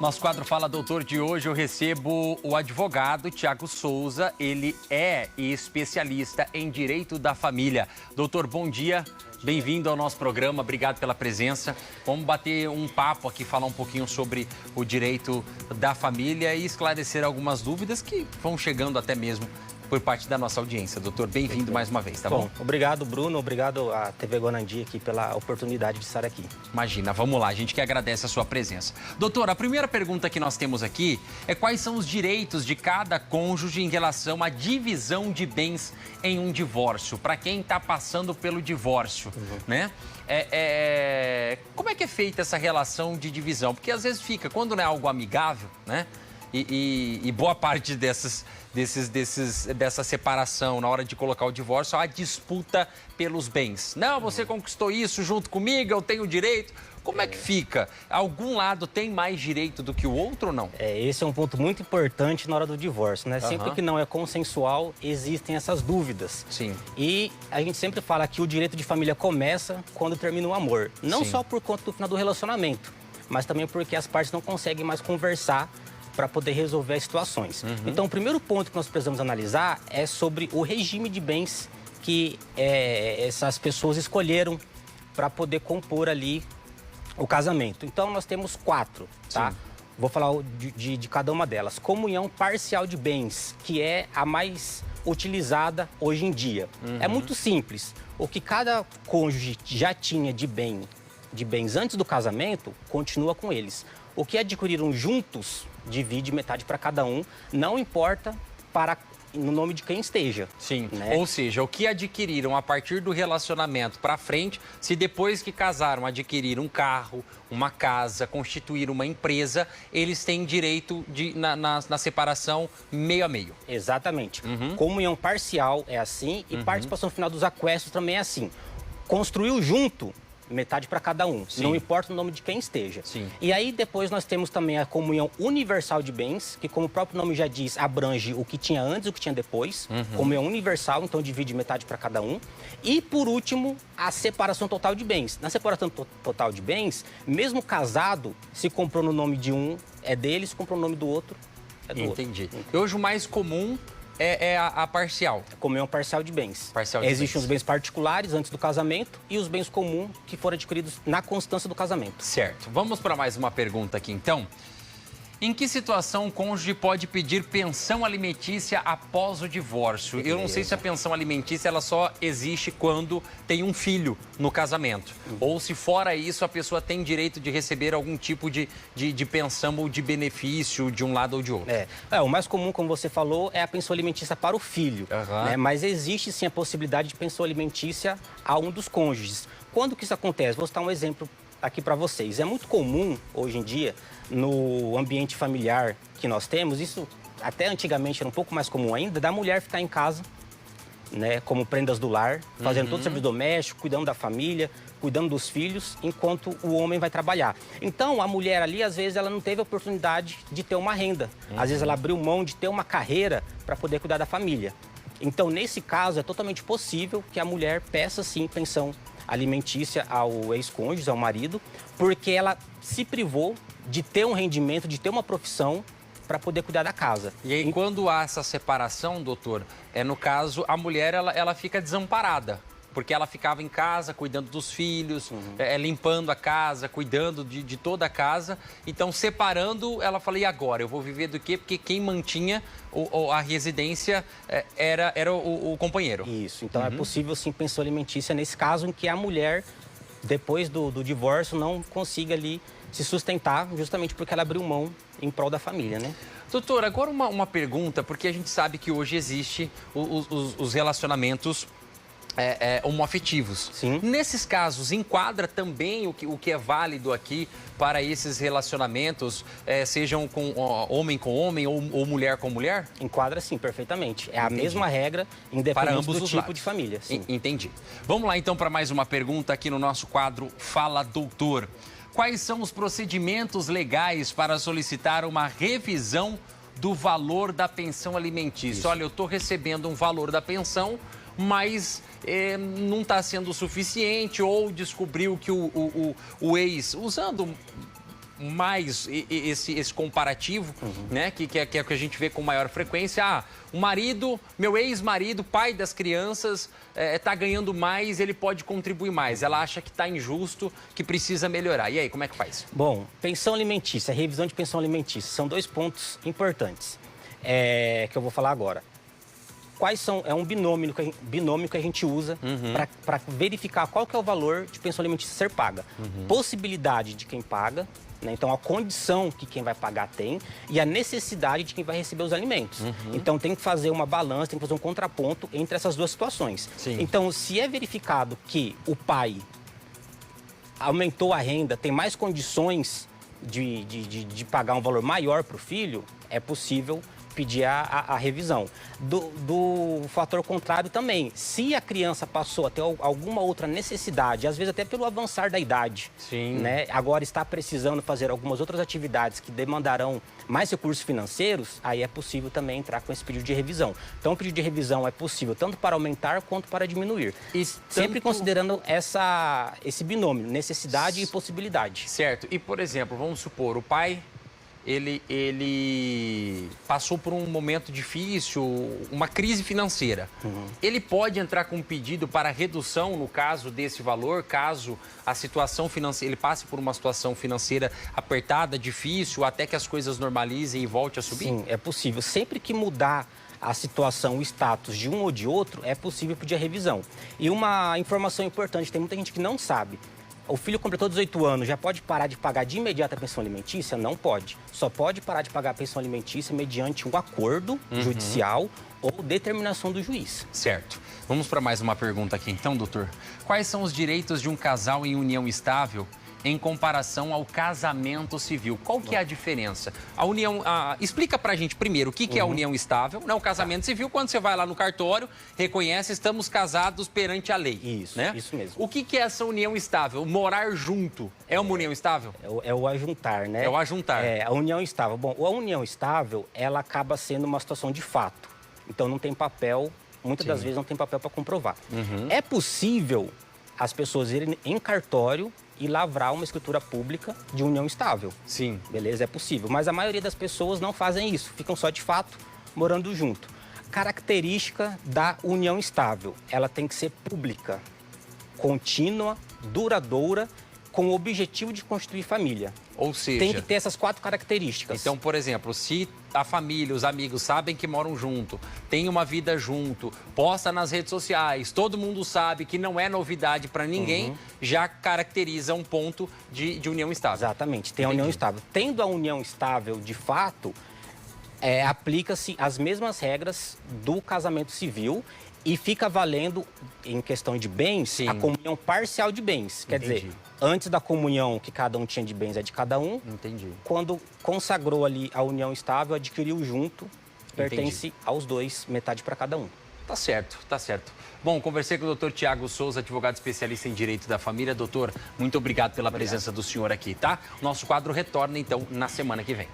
Nosso quadro Fala Doutor de hoje, eu recebo o advogado Tiago Souza. Ele é especialista em direito da família. Doutor, bom dia. Bem-vindo ao nosso programa. Obrigado pela presença. Vamos bater um papo aqui, falar um pouquinho sobre o direito da família e esclarecer algumas dúvidas que vão chegando até mesmo por parte da nossa audiência. Doutor, bem-vindo mais uma vez, tá bom? Obrigado, Bruno. Obrigado à TV Guanandi aqui pela oportunidade de estar aqui. Imagina, vamos lá. A gente que agradece a sua presença. Doutor, a primeira pergunta que nós temos aqui é quais são os direitos de cada cônjuge em relação à divisão de bens em um divórcio, para quem está passando pelo divórcio, né? Como é que é feita essa relação de divisão? Porque às vezes fica, quando não é algo amigável, né? E boa parte dessa separação, na hora de colocar o divórcio, há disputa pelos bens. Não, você conquistou isso junto comigo, eu tenho direito. Como é que fica? Algum lado tem mais direito do que o outro ou não? Esse é um ponto muito importante na hora do divórcio, né? Sempre que não é consensual, existem essas dúvidas. Sim. E a gente sempre fala que o direito de família começa quando termina o amor. Não só por conta do final do relacionamento, mas também porque as partes não conseguem mais conversar para poder resolver as situações. Então, o primeiro ponto que nós precisamos analisar é sobre o regime de bens que essas pessoas escolheram para poder compor ali o casamento. Então, nós temos 4, tá? Vou falar de cada uma delas. Comunhão parcial de bens, que é a mais utilizada hoje em dia. É muito simples. O que cada cônjuge já tinha de bens antes do casamento, continua com eles. O que adquiriram juntos, divide metade para cada um, não importa no nome de quem esteja. Sim, né? Ou seja, o que adquiriram a partir do relacionamento para frente, se depois que casaram adquiriram um carro, uma casa, constituir uma empresa, eles têm direito na separação meio a meio. Exatamente. Comunhão parcial é assim e participação final dos aquestos também é assim. Construiu junto, metade para cada um, não importa o nome de quem esteja. E aí depois nós temos também a comunhão universal de bens, que como o próprio nome já diz, abrange o que tinha antes e o que tinha depois. Comunhão universal, então divide metade para cada um. E por último, a separação total de bens. Na separação total de bens, mesmo casado, se comprou no nome de um, é dele, se comprou no nome do outro, é do outro. Entendi. E hoje o mais comum é a parcial. Comunhão parcial de bens. Existem os bens particulares antes do casamento e os bens comuns que foram adquiridos na constância do casamento. Certo. Vamos para mais uma pergunta aqui, então. Em que situação o cônjuge pode pedir pensão alimentícia após o divórcio? Eu não sei se a pensão alimentícia ela só existe quando tem um filho no casamento. Ou se fora isso a pessoa tem direito de receber algum tipo de pensão ou de benefício de um lado ou de outro. O mais comum, como você falou, é a pensão alimentícia para o filho. Né? Mas existe sim a possibilidade de pensão alimentícia a um dos cônjuges. Quando que isso acontece? Vou citar um exemplo aqui para vocês. É muito comum, hoje em dia, no ambiente familiar que nós temos, isso até antigamente era um pouco mais comum ainda, da mulher ficar em casa, né, como prendas do lar, fazendo todo o serviço doméstico, cuidando da família, cuidando dos filhos, enquanto o homem vai trabalhar. Então, a mulher ali, às vezes, ela não teve a oportunidade de ter uma renda. Às vezes, ela abriu mão de ter uma carreira para poder cuidar da família. Então, nesse caso, é totalmente possível que a mulher peça, sim, pensão alimentícia ao ex-cônjuge, ao marido, porque ela se privou de ter um rendimento, de ter uma profissão para poder cuidar da casa. E aí, quando há essa separação, doutor, no caso, a mulher ela fica desamparada, porque ela ficava em casa cuidando dos filhos, limpando a casa, cuidando de toda a casa. Então, separando, ela fala, e agora? Eu vou viver do quê? Porque quem mantinha a residência era o companheiro. Isso. Então, é possível, sim, pensão alimentícia nesse caso em que a mulher, depois do divórcio, não consiga ali se sustentar, justamente porque ela abriu mão em prol da família, né? Doutor, agora uma pergunta, porque a gente sabe que hoje existe os relacionamentos homoafetivos. Sim. Nesses casos, enquadra também o que é válido aqui para esses relacionamentos, sejam com homem ou mulher com mulher? Enquadra sim, perfeitamente. É a mesma regra, independente do tipo de família. Sim. Entendi. Vamos lá então para mais uma pergunta aqui no nosso quadro Fala Doutor. Quais são os procedimentos legais para solicitar uma revisão do valor da pensão alimentícia? Olha, eu estou recebendo um valor da pensão, mas não está sendo suficiente, ou descobriu que o ex, usando mais esse comparativo, né? Que é o que a gente vê com maior frequência. Ah, o marido, meu ex-marido, pai das crianças, está ganhando mais, ele pode contribuir mais. Ela acha que está injusto, que precisa melhorar. E aí, como é que faz? Bom, pensão alimentícia, revisão de pensão alimentícia, são 2 pontos importantes que eu vou falar agora. Quais são? É um binômio que a gente usa para verificar qual que é o valor de pensão alimentícia ser paga. Possibilidade de quem paga, né? Então a condição que quem vai pagar tem e a necessidade de quem vai receber os alimentos. Então tem que fazer uma balança, tem que fazer um contraponto entre essas 2 situações. Sim. Então, se é verificado que o pai aumentou a renda, tem mais condições de pagar um valor maior para o filho, é possível pedir a revisão. Do fator contrário também, se a criança passou a ter alguma outra necessidade, às vezes até pelo avançar da idade, né? Agora está precisando fazer algumas outras atividades que demandarão mais recursos financeiros, aí é possível também entrar com esse pedido de revisão. Então, o pedido de revisão é possível tanto para aumentar quanto para diminuir. Sempre considerando esse binômio, necessidade e possibilidade. Certo. E, por exemplo, vamos supor, o pai... Ele passou por um momento difícil, uma crise financeira. Ele pode entrar com um pedido para redução, no caso desse valor, caso a situação financeira, ele passe por uma situação financeira apertada, difícil, até que as coisas normalizem e volte a subir? Sim, é possível. Sempre que mudar a situação, o status de um ou de outro, é possível pedir a revisão. E uma informação importante, tem muita gente que não sabe. O filho completou 18 anos, já pode parar de pagar de imediato a pensão alimentícia? Não pode. Só pode parar de pagar a pensão alimentícia mediante um acordo judicial ou determinação do juiz. Certo. Vamos para mais uma pergunta aqui então, doutor. Quais são os direitos de um casal em união estável em comparação ao casamento civil? Qual que é a diferença? A união... explica pra gente primeiro o que é a união estável, né? O casamento civil, quando você vai lá no cartório, reconhece, estamos casados perante a lei. Isso, né? Isso mesmo. O que é essa união estável? Morar junto é uma união estável? É o ajuntar, né? É o ajuntar. A união estável. Bom, a união estável, ela acaba sendo uma situação de fato. Então não tem papel, muitas das vezes não tem papel para comprovar. É possível as pessoas irem em cartório e lavrar uma escritura pública de união estável. Sim. Beleza? É possível. Mas a maioria das pessoas não fazem isso. Ficam só, de fato, morando junto. Característica da união estável. Ela tem que ser pública, contínua, duradoura, com o objetivo de constituir família. Ou seja... Tem que ter essas 4 características. Então, por exemplo, se a família, os amigos sabem que moram junto, tem uma vida junto, posta nas redes sociais, todo mundo sabe que não é novidade para ninguém, já caracteriza um ponto de união estável. Exatamente, tem a união estável. Tendo a união estável, de fato, aplica-se as mesmas regras do casamento civil e fica valendo, em questão de bens, a comunhão parcial de bens. Quer dizer, antes da comunhão que cada um tinha de bens é de cada um. Quando consagrou ali a união estável, adquiriu junto, pertence aos 2, metade para cada um. Tá certo, tá certo. Bom, conversei com o doutor Tiago Souza, advogado especialista em direito da família. Doutor, muito obrigado pela presença do senhor aqui, tá? Nosso quadro retorna, então, na semana que vem.